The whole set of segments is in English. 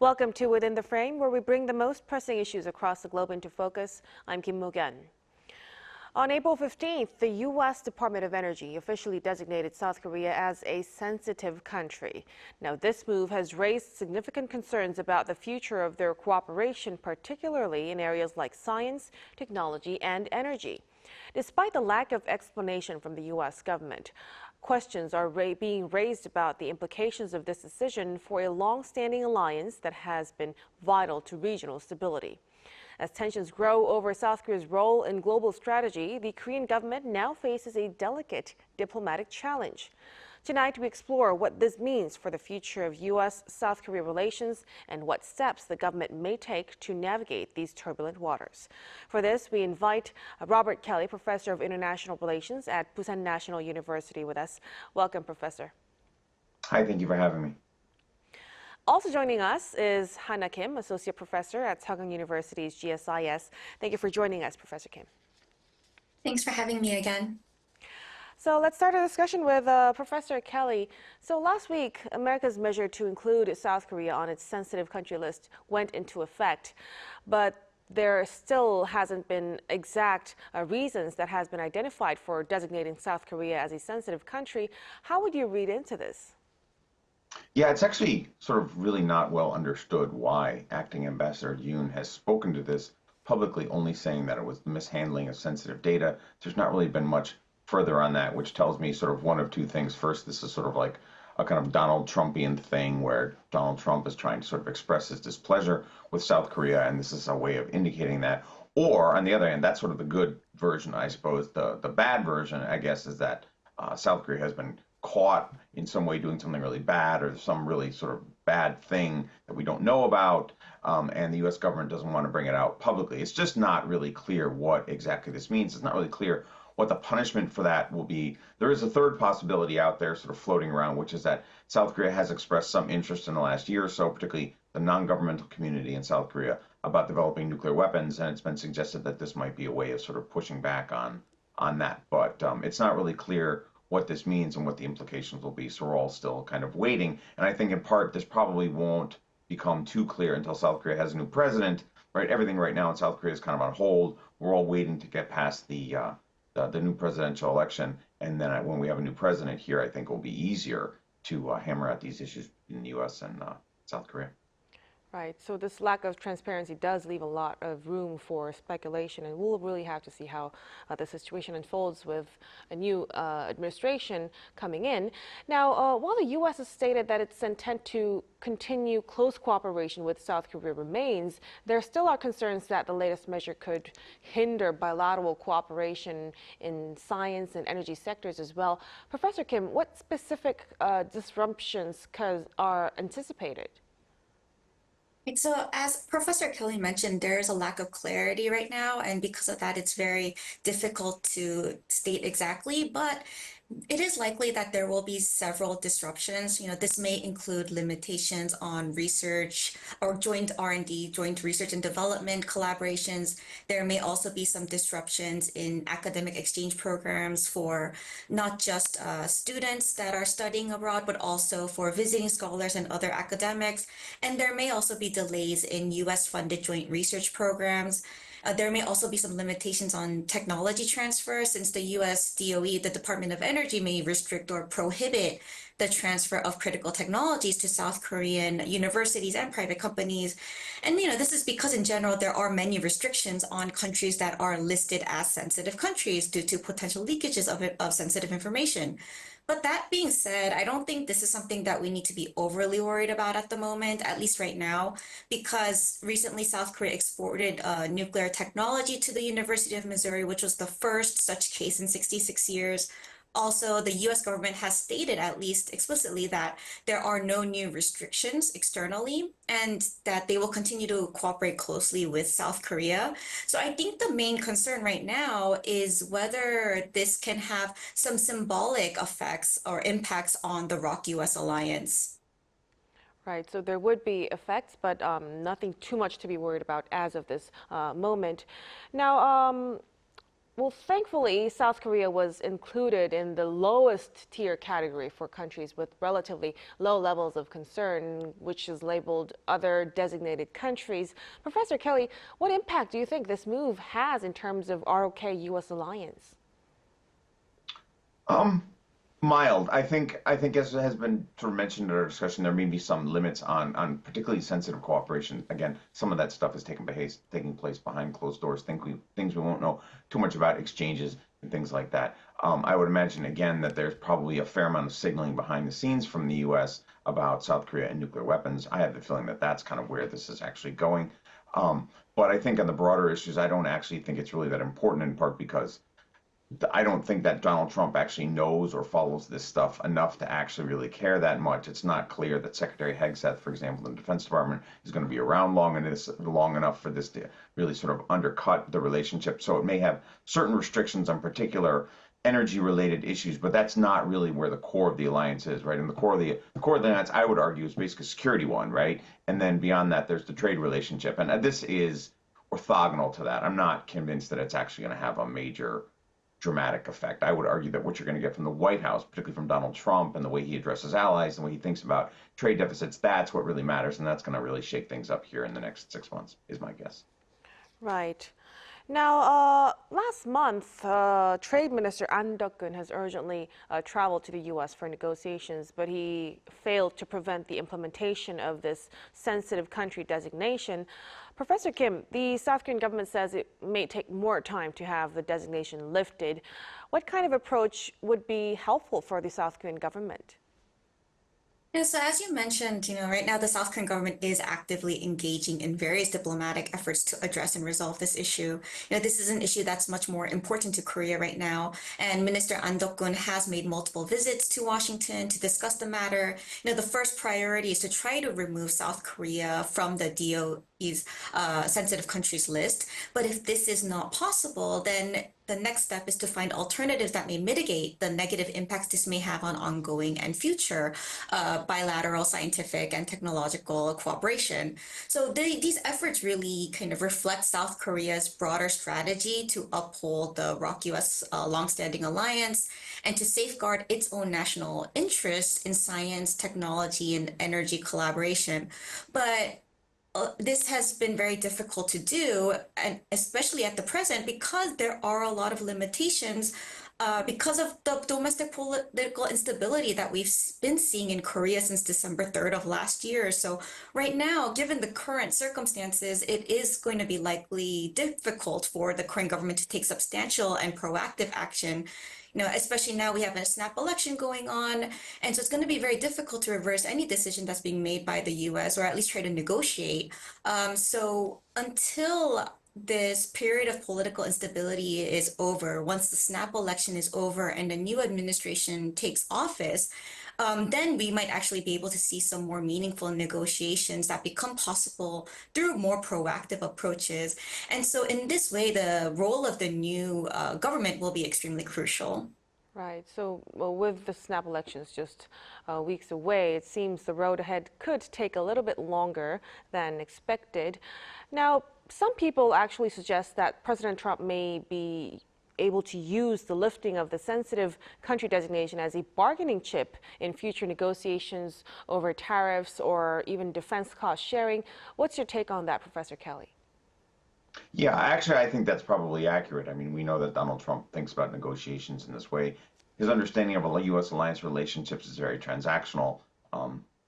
Welcome to Within the Frame, where we bring the most pressing issues across the globe into focus. I'm Kim Mok-yeon. On April 15th, the U.S. Department of Energy officially designated South Korea as a sensitive country. Now, this move has raised significant concerns about the future of their cooperation, particularly in areas like science, technology, and energy. Despite the lack of explanation from the U.S. government, questions are being raised about the implications of this decision for a long-standing alliance that has been vital to regional stability. As tensions grow over South Korea's role in global strategy, the Korean government now faces a delicate diplomatic challenge. Tonight, we explore what this means for the future of U.S. South Korea relations and what steps the government may take to navigate these turbulent waters. For this, we invite Robert Kelly, Professor of International Relations at Busan National University, with us. Welcome, Professor. Hi, thank you for having me. Also joining us is Hana Kim, Associate Professor at Seogang University's GSIS. Thank you for joining us, Professor Kim. Thanks for having me again. So let's start a discussion with Professor Kelly. So last week, America's measure to include South Korea on its sensitive country list went into effect, but there still hasn't been exact reasons that has been identified for designating South Korea as a sensitive country. How would you read into this? Yeah, it's actually sort of really not well understood why Acting Ambassador Yoon has spoken to this publicly, only saying that it was mishandling of sensitive data. There's not really been much further on that, which tells me sort of one of two things. First, this is sort of like a kind of Donald Trumpian thing where Donald Trump is trying to sort of express his displeasure with South Korea, and this is a way of indicating that. Or, on the other hand, that's sort of the good version, I suppose. The bad version, I guess, is that South Korea has been caught in some way doing something really bad or some really sort of bad thing that we don't know about, and the U.S. government doesn't want to bring it out publicly. It's just not really clear what exactly this means. It's not really clear what the punishment for that will be. There is a third possibility out there sort of floating around, which is that South Korea has expressed some interest in the last year or so, particularly the non-governmental community in South Korea, about developing nuclear weapons, and it's been suggested that this might be a way of sort of pushing back on that. But it's not really clear what this means and what the implications will be. So we're all still kind of waiting. And I think in part, this probably won't become too clear until South Korea has a new president, right? Everything right now in South Korea is kind of on hold. We're all waiting to get past the new presidential election. And then when we have a new president here, I think it will be easier to hammer out these issues in the U.S. and South Korea. Right. So this lack of transparency does leave a lot of room for speculation, and we'll really have to see how the situation unfolds with a new administration coming in. Now, while the U.S. has stated that its intent to continue close cooperation with South Korea remains, there still are concerns that the latest measure could hinder bilateral cooperation in science and energy sectors as well. Professor Kim, what specific disruptions are anticipated? So as Professor Kelly mentioned, there is a lack of clarity right now, and because of that, it's very difficult to state exactly, but it is likely that there will be several disruptions. This may include limitations on research or joint R&D, joint research and development collaborations. There may also be some disruptions in academic exchange programs for not just students that are studying abroad, but also for visiting scholars and other academics. And there may also be delays in U.S.-funded joint research programs. There may also be some limitations on technology transfer, since the U.S. DOE, the Department of Energy, may restrict or prohibit the transfer of critical technologies to South Korean universities and private companies. And this is because in general, there are many restrictions on countries that are listed as sensitive countries due to potential leakages of sensitive information. But that being said, I don't think this is something that we need to be overly worried about at the moment, at least right now, because recently South Korea exported nuclear technology to the University of Missouri, which was the first such case in 66 years. Also, the U.S. government has stated, at least explicitly, that there are no new restrictions externally and that they will continue to cooperate closely with South Korea. So I think the main concern right now is whether this can have some symbolic effects or impacts on the ROK-U.S. alliance. Right, so there would be effects, but nothing too much to be worried about as of this moment. Now, Well, thankfully, South Korea was included in the lowest tier category for countries with relatively low levels of concern, which is labeled other designated countries. Professor Kelly, what impact do you think this move has in terms of ROK-US alliance? Um, Mild. I think as has been sort of mentioned in our discussion, there may be some limits on particularly sensitive cooperation. Again, some of that stuff is taking place behind closed doors. Things we won't know too much about, exchanges and things like that. I would imagine again that there's probably a fair amount of signaling behind the scenes from the U.S. about South Korea and nuclear weapons. I have the feeling that that's kind of where this is actually going. But I think on the broader issues, I don't actually think it's really that important, in part because I don't think that Donald Trump actually knows or follows this stuff enough to actually really care that much. It's not clear that Secretary Hegseth, for example, in the Defense Department, is going to be around long enough for this to really sort of undercut the relationship. So it may have certain restrictions on particular energy-related issues, but that's not really where the core of the alliance is, right? And the core of the alliance, I would argue, is basically a security one, right? And then beyond that, there's the trade relationship, and this is orthogonal to that. I'm not convinced that it's actually going to have a major dramatic effect. I would argue that what you're going to get from the White House, particularly from Donald Trump and the way he addresses allies and the way he thinks about trade deficits, that's what really matters. And that's going to really shake things up here in the next 6 months, is my guess. Right. Now, last month, Trade Minister An Duk-kun has urgently traveled to the U.S. for negotiations, but he failed to prevent the implementation of this sensitive country designation. Professor Kim, the South Korean government says it may take more time to have the designation lifted. What kind of approach would be helpful for the South Korean government? Yeah, so as you mentioned, right now the South Korean government is actively engaging in various diplomatic efforts to address and resolve this issue. This is an issue that's much more important to Korea right now, and Minister An Duk-kun has made multiple visits to Washington to discuss the matter. The first priority is to try to remove South Korea from the DOE's sensitive countries list. But if this is not possible, then the next step is to find alternatives that may mitigate the negative impacts this may have on ongoing and future bilateral scientific and technological cooperation. So these efforts really kind of reflect South Korea's broader strategy to uphold the ROK-US longstanding alliance and to safeguard its own national interests in science, technology, and energy collaboration. But this has been very difficult to do, and especially at the present, because there are a lot of limitations because of the domestic political instability that we've been seeing in Korea since December 3rd of last year. So right now, given the current circumstances, it is going to be likely difficult for the Korean government to take substantial and proactive action. Especially now we have a snap election going on. And so it's going to be very difficult to reverse any decision that's being made by the US, or at least try to negotiate. So until this period of political instability is over, once the snap election is over and the new administration takes office, then we might actually be able to see some more meaningful negotiations that become possible through more proactive approaches. And so in this way, the role of the new government will be extremely crucial. Right. So with the snap elections just weeks away, it seems the road ahead could take a little bit longer than expected. Now, some people actually suggest that President Trump may be able to use the lifting of the sensitive country designation as a bargaining chip in future negotiations over tariffs or even defense cost sharing. What's your take on that, Professor Kelly? Yeah, actually, I think that's probably accurate. I mean, we know that Donald Trump thinks about negotiations in this way. His understanding of U.S. alliance relationships is very transactional.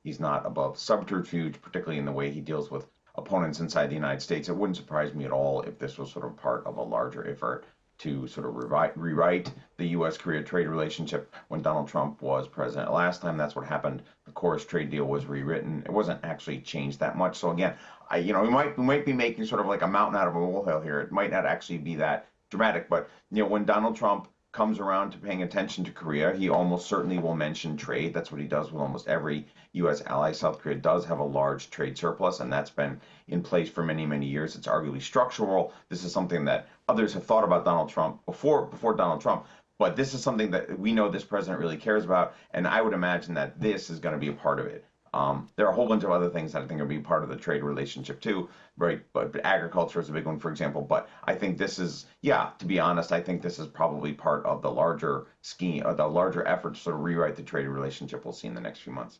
He's not above subterfuge, particularly in the way he deals with opponents inside the United States. It wouldn't surprise me at all if this was sort of part of a larger effort to sort of rewrite the U.S.-Korea trade relationship. When Donald Trump was president last time, that's what happened. The Course trade deal was rewritten. It wasn't actually changed that much. So again, we might be making sort of like a mountain out of a molehill here. It might not actually be that dramatic, but when Donald Trump comes around to paying attention to Korea, he almost certainly will mention trade. That's what he does with almost every U.S. ally. South Korea does have a large trade surplus, and that's been in place for many, many years. It's arguably structural. This is something that others have thought about Donald Trump before Donald Trump, but this is something that we know this president really cares about, and I would imagine that this is going to be a part of it. There are a whole bunch of other things that I think are be part of the trade relationship too, right? But agriculture is a big one, for example. But I think this is, yeah, to be honest, I think this is probably part of the larger scheme, the larger effort to sort of rewrite the trade relationship we'll see in the next few months.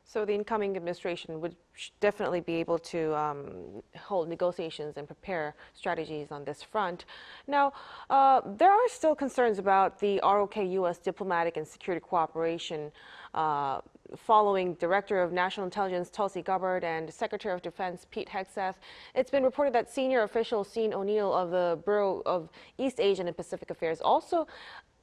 So the incoming administration would definitely be able to hold negotiations and prepare strategies on this front. Now, there are still concerns about the ROK-U.S. diplomatic and security cooperation following Director of National Intelligence Tulsi Gabbard and Secretary of Defense Pete Hegseth. It's been reported that senior official Sean O'Neill of the Bureau of East Asian and Pacific Affairs also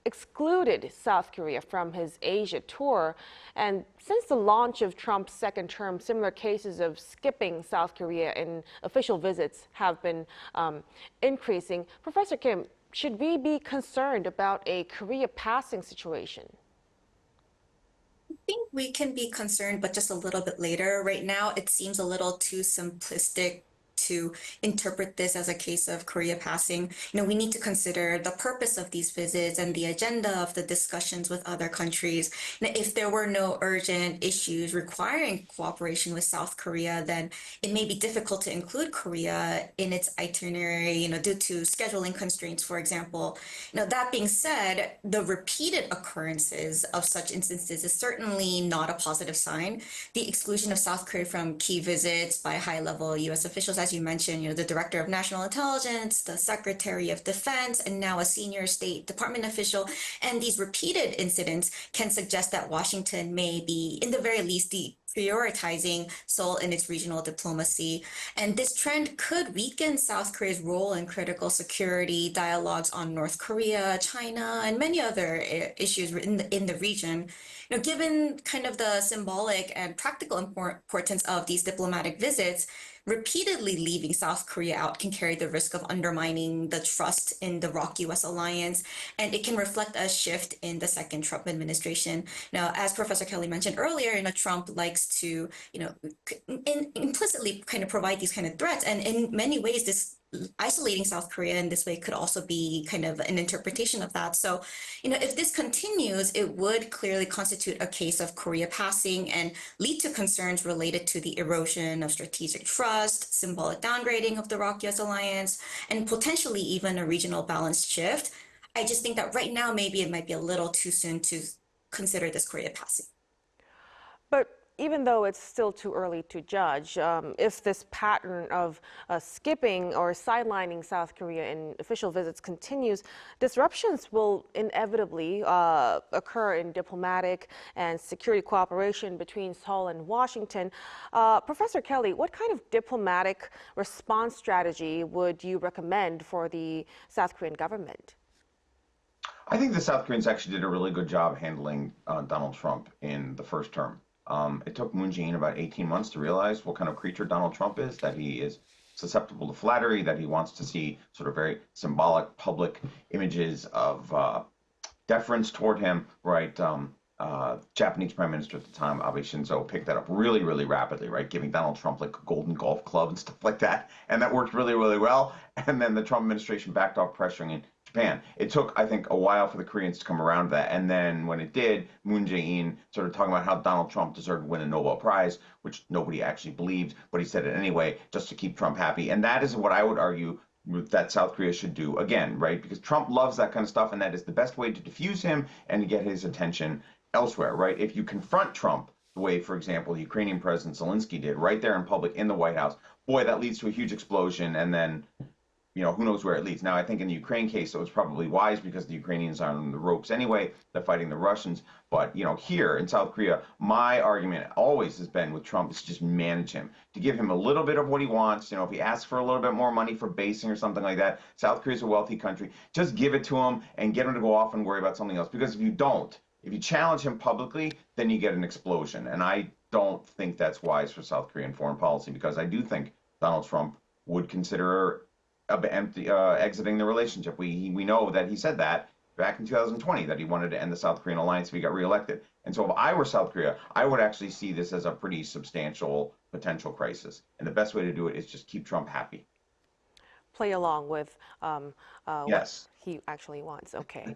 excluded South Korea from his Asia tour. And since the launch of Trump's second term, similar cases of skipping South Korea in official visits have been increasing. Professor Kim, should we be concerned about a Korea passing situation? I think we can be concerned, but just a little bit later. Right now, it seems a little too simplistic to interpret this as a case of Korea passing. We need to consider the purpose of these visits and the agenda of the discussions with other countries. If there were no urgent issues requiring cooperation with South Korea, then it may be difficult to include Korea in its itinerary, due to scheduling constraints, for example. That being said, the repeated occurrences of such instances is certainly not a positive sign. The exclusion of South Korea from key visits by high-level U.S. officials, as you mentioned, the Director of National Intelligence, the Secretary of Defense, and now a senior State Department official. And these repeated incidents can suggest that Washington may be, in the very least, prioritizing Seoul in its regional diplomacy. And this trend could weaken South Korea's role in critical security dialogues on North Korea, China, and many other issues in the region. Given kind of the symbolic and practical importance of these diplomatic visits, repeatedly leaving South Korea out can carry the risk of undermining the trust in the ROK-U.S. alliance, and it can reflect a shift in the second Trump administration. Now, as Professor Kelly mentioned earlier, Trump likes to, implicitly kind of provide these kind of threats, and in many ways, this isolating South Korea in this way could also be kind of an interpretation of that. So, if this continues, it would clearly constitute a case of Korea passing and lead to concerns related to the erosion of strategic trust, symbolic downgrading of the ROK-U.S. alliance, and potentially even a regional balance shift. I just think that right now, maybe it might be a little too soon to consider this Korea passing. But even though it's still too early to judge, if this pattern of skipping or sidelining South Korea in official visits continues, disruptions will inevitably occur in diplomatic and security cooperation between Seoul and Washington. Professor Kelly, what kind of diplomatic response strategy would you recommend for the South Korean government? I think the South Koreans actually did a really good job handling Donald Trump in the first term. It took Moon Jae-in about 18 months to realize what kind of creature Donald Trump is, that he is susceptible to flattery, that he wants to see sort of very symbolic public images of deference toward him, right? Japanese Prime Minister at the time, Abe Shinzo, picked that up really, really rapidly, right? Giving Donald Trump like a golden golf club and stuff like that. And that worked really, really well. And then the Trump administration backed off pressuring Japan. It took, I think, a while for the Koreans to come around to that. And then when it did, Moon Jae-in started talking about how Donald Trump deserved to win a Nobel Prize, which nobody actually believed, but he said it anyway, just to keep Trump happy. And that is what I would argue that South Korea should do again, right? Because Trump loves that kind of stuff, and that is the best way to diffuse him and to get his attention elsewhere, right? If you confront Trump the way, for example, the Ukrainian President Zelensky did right there in public in the White House, boy, that leads to a huge explosion, and then who knows where it leads. Now, I think in the Ukraine case, it was probably wise because the Ukrainians are on the ropes anyway. They're fighting the Russians. But, here in South Korea, my argument always has been with Trump is to just manage him, to give him a little bit of what he wants. If he asks for a little bit more money for basing or something like that, South Korea's a wealthy country. Just give it to him and get him to go off and worry about something else. Because if you don't, if you challenge him publicly, then you get an explosion. And I don't think that's wise for South Korean foreign policy, because I do think Donald Trump would consider exiting the relationship. We know that he said that back in 2020, that he wanted to end the South Korean alliance if he got reelected. And so if I were South Korea, I would actually see this as a pretty substantial potential crisis. And the best way to do it is just keep Trump happy. Play along with Yes. what he actually wants. Okay.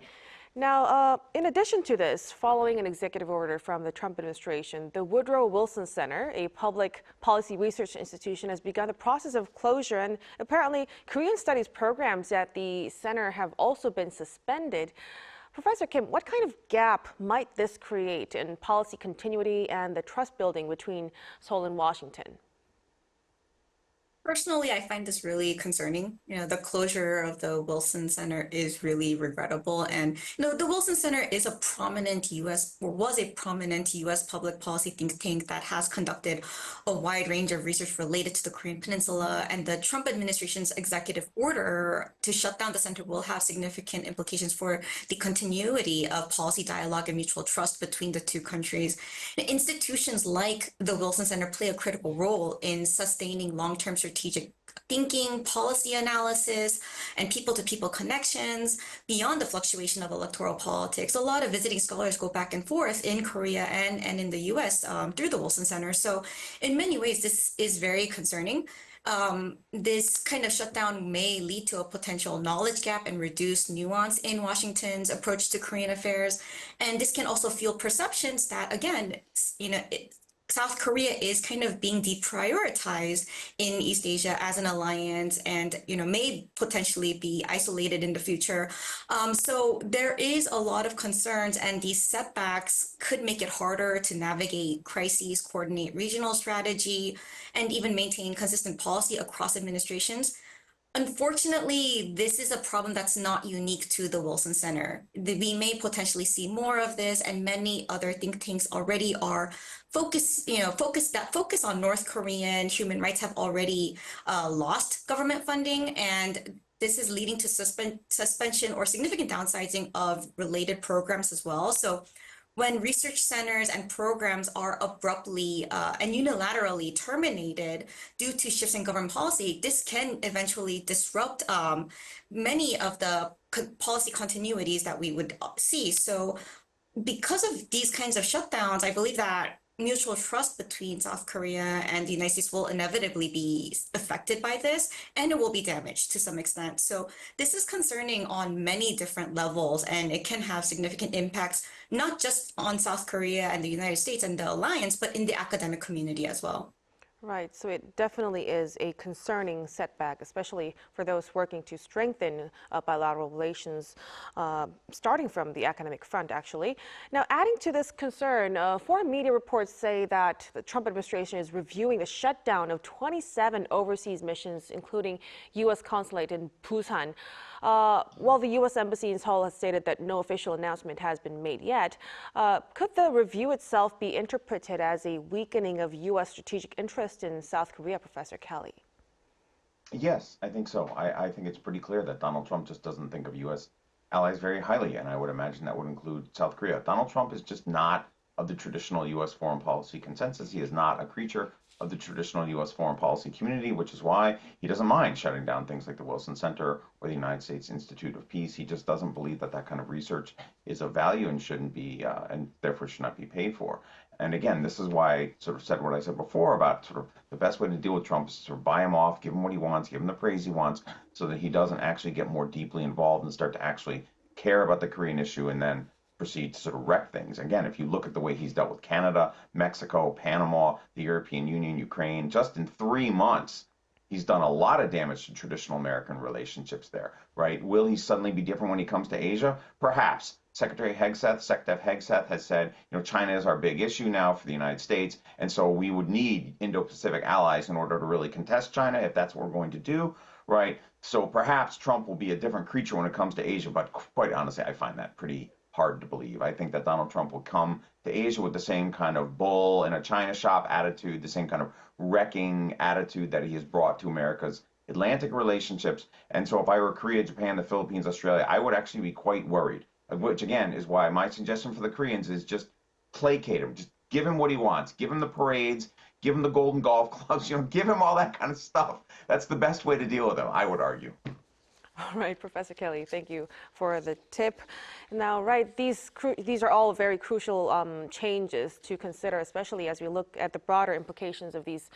Now, in addition to this, following an executive order from the Trump administration, the Woodrow Wilson Center, a public policy research institution, has begun the process of closure. And apparently, Korean studies programs at the center have also been suspended. Professor Kim, what kind of gap might this create in policy continuity and the trust building between Seoul and Washington? Personally, I find this really concerning. The closure of the Wilson Center is really regrettable. And, the Wilson Center is a prominent US, or was a prominent US public policy think tank that has conducted a wide range of research related to the Korean Peninsula. And the Trump administration's executive order to shut down the center will have significant implications for the continuity of policy dialogue and mutual trust between the two countries. Institutions like the Wilson Center play a critical role in sustaining long-term strategic thinking, policy analysis, and people-to-people connections beyond the fluctuation of electoral politics. A lot of visiting scholars go back and forth in Korea and in the US through the Wilson Center. So in many ways, this is very concerning. This kind of shutdown may lead to a potential knowledge gap and reduced nuance in Washington's approach to Korean affairs. And this can also fuel perceptions that, again, South Korea is kind of being deprioritized in East Asia as an alliance and, may potentially be isolated in the future. So there is a lot of concerns, and these setbacks could make it harder to navigate crises, coordinate regional strategy, and even maintain consistent policy across administrations. Unfortunately, this is a problem that's not unique to the Wilson Center. We may potentially see more of this, and many other think tanks already are focus on North Korean human rights have already lost government funding, and this is leading to suspension or significant downsizing of related programs as well. So when research centers and programs are abruptly and unilaterally terminated due to shifts in government policy, this can eventually disrupt many of the policy continuities that we would see. So because of these kinds of shutdowns, I believe that mutual trust between South Korea and the United States will inevitably be affected by this, and it will be damaged to some extent. So this is concerning on many different levels, and it can have significant impacts, not just on South Korea and the United States and the alliance, but in the academic community as well. Right, so it definitely is a concerning setback, especially for those working to strengthen bilateral relations, starting from the academic front, actually. Now, adding to this concern, foreign media reports say that the Trump administration is reviewing the shutdown of 27 overseas missions, including U.S. consulate in Busan. While the U.S. Embassy in Seoul has stated that no official announcement has been made yet, could the review itself be interpreted as a weakening of U.S. strategic interest in South Korea, Professor Kelly? Yes, I think so. I think it's pretty clear that Donald Trump just doesn't think of U.S. allies very highly, and I would imagine that would include South Korea. Donald Trump is just not of the traditional U.S. foreign policy consensus. He is not a creature of the traditional U.S. foreign policy community, which is why he doesn't mind shutting down things like the Wilson Center or the United States Institute of Peace. He just doesn't believe that that kind of research is of value and shouldn't be, and therefore should not be paid for. And again, this is why I sort of said what I said before about sort of the best way to deal with Trump is to sort of buy him off, give him what he wants, give him the praise he wants, so that he doesn't actually get more deeply involved and start to actually care about the Korean issue and then proceed to sort of wreck things. Again, if you look at the way he's dealt with Canada, Mexico, Panama, the European Union, Ukraine, just in 3 months, he's done a lot of damage to traditional American relationships there, right? Will he suddenly be different when he comes to Asia? Perhaps. Secretary Hegseth, SecDef Hegseth has said, China is our big issue now for the United States, and so we would need Indo-Pacific allies in order to really contest China if that's what we're going to do, right? So perhaps Trump will be a different creature when it comes to Asia, but quite honestly, I find that pretty hard to believe. I think that Donald Trump will come to Asia with the same kind of bull in a China shop attitude, the same kind of wrecking attitude that he has brought to America's Atlantic relationships. And so if I were Korea, Japan, the Philippines, Australia, I would actually be quite worried, which again is why my suggestion for the Koreans is just placate him. Just give him what he wants. Give him the parades, give him the golden golf clubs, give him all that kind of stuff. That's the best way to deal with him, I would argue. All right, Professor Kelly, thank you for the tip. Now, right, these are all very crucial changes to consider, especially as we look at the broader implications of these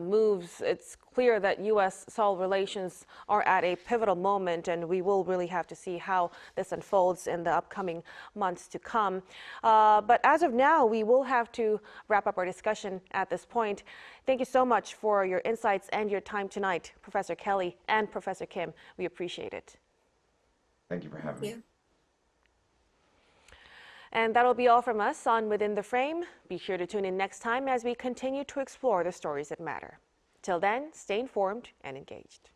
moves. It's clear that U.S.-Seoul relations are at a pivotal moment, and we will really have to see how this unfolds in the upcoming months to come. But as of now, we will have to wrap up our discussion at this point. Thank you so much for your insights and your time tonight, Professor Kelly and Professor Kim. We appreciate it. Thank you for having me. And that'll be all from us on Within the Frame. Be sure to tune in next time as we continue to explore the stories that matter. Till then, stay informed and engaged.